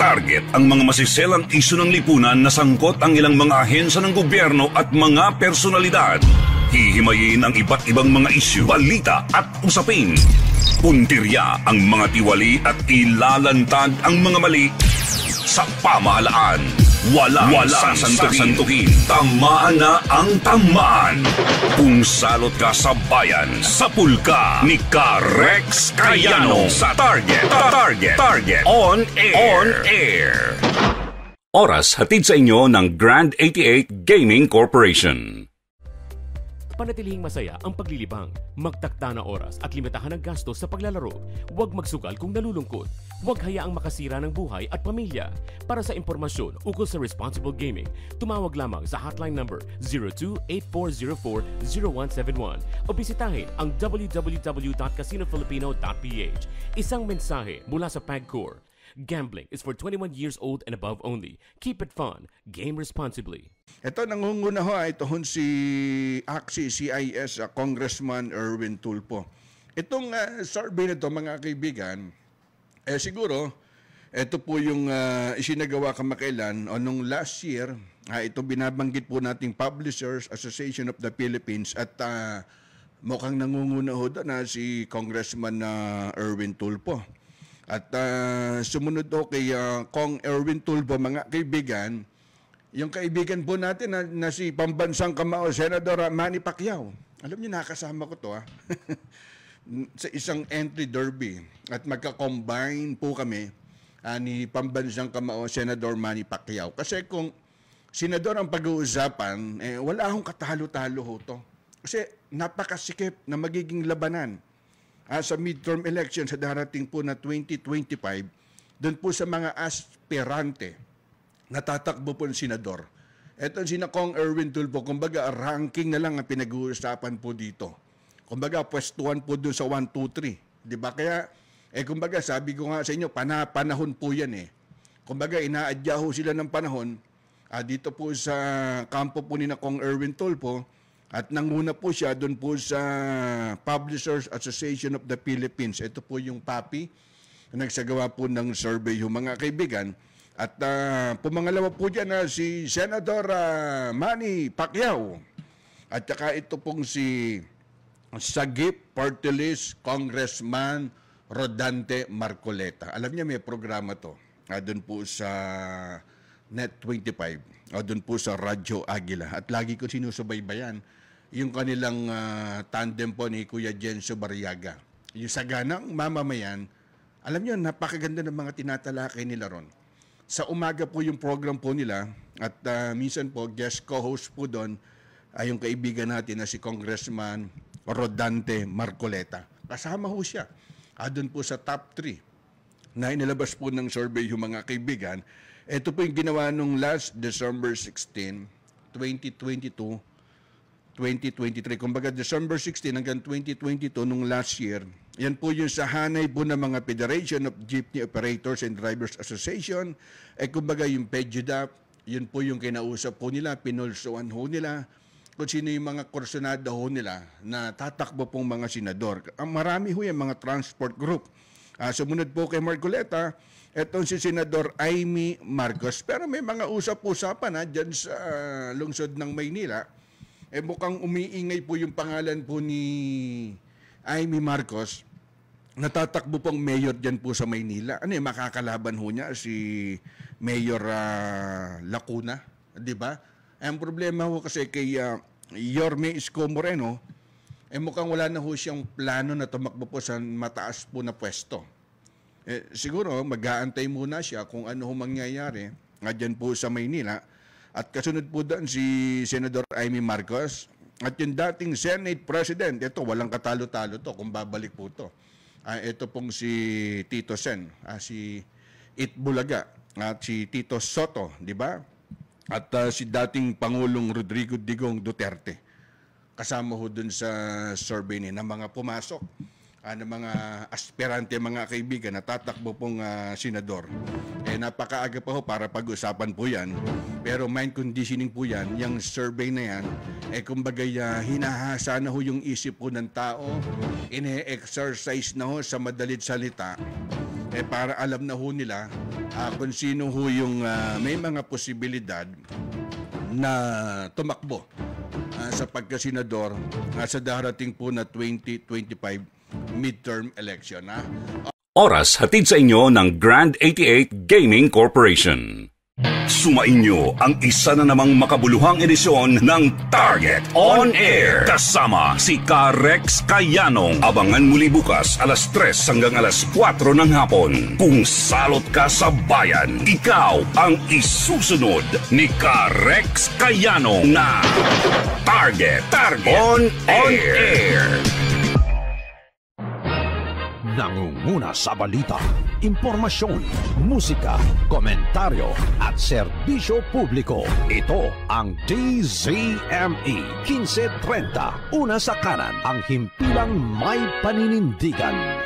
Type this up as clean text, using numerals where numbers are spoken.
Target ang mga masiselang isyu ng lipunan na sangkot ang ilang mga ahensya ng gobyerno at mga personalidad. Hihimayin ang iba't ibang mga isyu, balita at usapin. Puntirya ang mga tiwali at ilalantad ang mga mali sa pamahalaan. Walang sasantuhin. Tamaan na ang tamaan. Kung salot ka sa bayan, sapul ka ni Rex Cayano sa Target. On air. Oras hatid sa inyo ng Grand 88 Gaming Corporation. Panatilihing masaya ang paglilibang. Magtakda na oras at limitahan ang gastos sa paglalaro. Huwag magsugal kung nalulungkot. Huwag hayaang makasira ng buhay at pamilya. Para sa impormasyon ukol sa responsible gaming, tumawag lamang sa hotline number 02-8404-0171 o bisitahin ang www.casinofilipino.ph. Isang mensahe mula sa PAGCOR. Gambling is for 21 years old and above only. Keep it fun. Game responsibly. Ito, nangunguna ho, ito hon si CIS, Congressman Erwin Tulfo. Itong survey na ito, mga kaibigan, siguro, ito po yung isinagawa kamakailan o nung last year, ito binabanggit po nating Publishers Association of the Philippines at mukhang nangunguna ho doon na si Congressman Erwin Tulfo. At sumunod po kay Kong Erwin Tulfo, mga kaibigan, yung kaibigan po natin na si Pambansang Kamao, Senador Manny Pacquiao. Alam niyo, nakasama ko to sa isang entry derby. At magka-combine po kami ni Pambansang Kamao, Senador Manny Pacquiao. Kasi kung senador ang pag-uusapan, wala akong katalo-talo ho to. Kasi napakasikip na magiging labanan. Sa midterm election sa darating po na 2025, doon po sa mga aspirante na tatakbo po ng senador. Ito sina Kong Erwin Tulfo, kumbaga ranking na lang ang pinag-uusapan po dito. Kumbaga pwestuhan po doon sa 1, 2, 3. Diba? Kaya, kumbaga sabi ko nga sa inyo, panahon po yan Kumbaga inaadya ho sila ng panahon dito po sa kampo po ni na Kong Erwin Tulfo. At nanguna po siya doon po sa Publishers Association of the Philippines. Ito po yung PAPI na nagsagawa po ng survey yung mga kaibigan. At pumangalawa po dyan si Senador Manny Pacquiao. At saka ito pong si Sagip Party List Congressman Rodante Marcoleta. Alam niya may programa to. Doon po sa Net25. Doon po sa Radyo Agila. At lagi ko sinusubaybayan yung kanilang tandem po ni Kuya Jenso Barriaga. Yung saganang mamamayan, alam niyo, napakaganda ng mga tinatalakay nila ron. Sa umaga po yung program po nila at minsan po guest co-host po doon ay yung kaibigan natin na si Congressman Rodante Marcoleta. Kasama ho siya. Doon po sa top 3 na inilabas po ng survey yung mga kaibigan. Ito po yung ginawa nung last December 16, 2022, 2023. Kumbaga December 16 hanggang 2022 nung last year. Yan po yung sa hanay po ng mga Federation of Jeepney Operators and Drivers Association. Kumbaga yung PEDUDAP, yun po yung kinausap po nila, pinulsuan ho nila kung sino yung mga kursunada ho nila na tatakbo pong mga senador. Marami ho yung mga transport group. Sumunod po kay Marcoleta, etong si Senador Amy Marcos. Pero may mga usap-usapan dyan sa lungsod ng Maynila. Mukhang umiingay po yung pangalan po ni Amy Marcos. Natatakbo pong mayor dyan po sa Maynila. Makakalaban ho niya si Mayor Lacuna, di ba? Ang problema ho kasi kay Yorme Isko Moreno, mukhang wala na ho siyang plano na tumakbo po sa mataas po na pwesto. Siguro mag-aantay muna siya kung ano ho mangyayari dyan po sa Maynila. At kasunod po doon si Senador Amy Marcos at yung dating Senate President. Ito, walang katalo-talo to kung babalik po to. Ito pong si Tito Sen, si Itbulaga at si Tito Soto, di ba? At si dating Pangulong Rodrigo Digong Duterte. Kasama ho dun sa survey na mga pumasok ng mga aspirante, mga kaibigan na tatakbo pong senador. Napakaaga pa ho para pag-usapan po yan. Pero mind conditioning po yan, yung survey na yan, kumbaga hinahasa na ho yung isip po ng tao, ine-exercise na ho sa madalit salita, para alam na ho nila kung sino ho yung may mga posibilidad na tumakbo sa pagkasenador sa darating po na 2025 midterm election. Oras hatid sa inyo ng Grand 88 Gaming Corporation. Sumainyo ang isa na namang makabuluhang edisyon ng Target On Air. Kasama si Ka-Rex Kayanong. Abangan muli bukas alas 3 hanggang alas 4 ng hapon. Kung salot ka sa bayan, ikaw ang isusunod ni Ka-Rex Kayanong na Target On Air. Nangunguna sa balita, impormasyon, musika, komentaryo at serbisyo publiko. Ito ang DZME 1530. Una sa kanan, ang himpilang may paninindigan.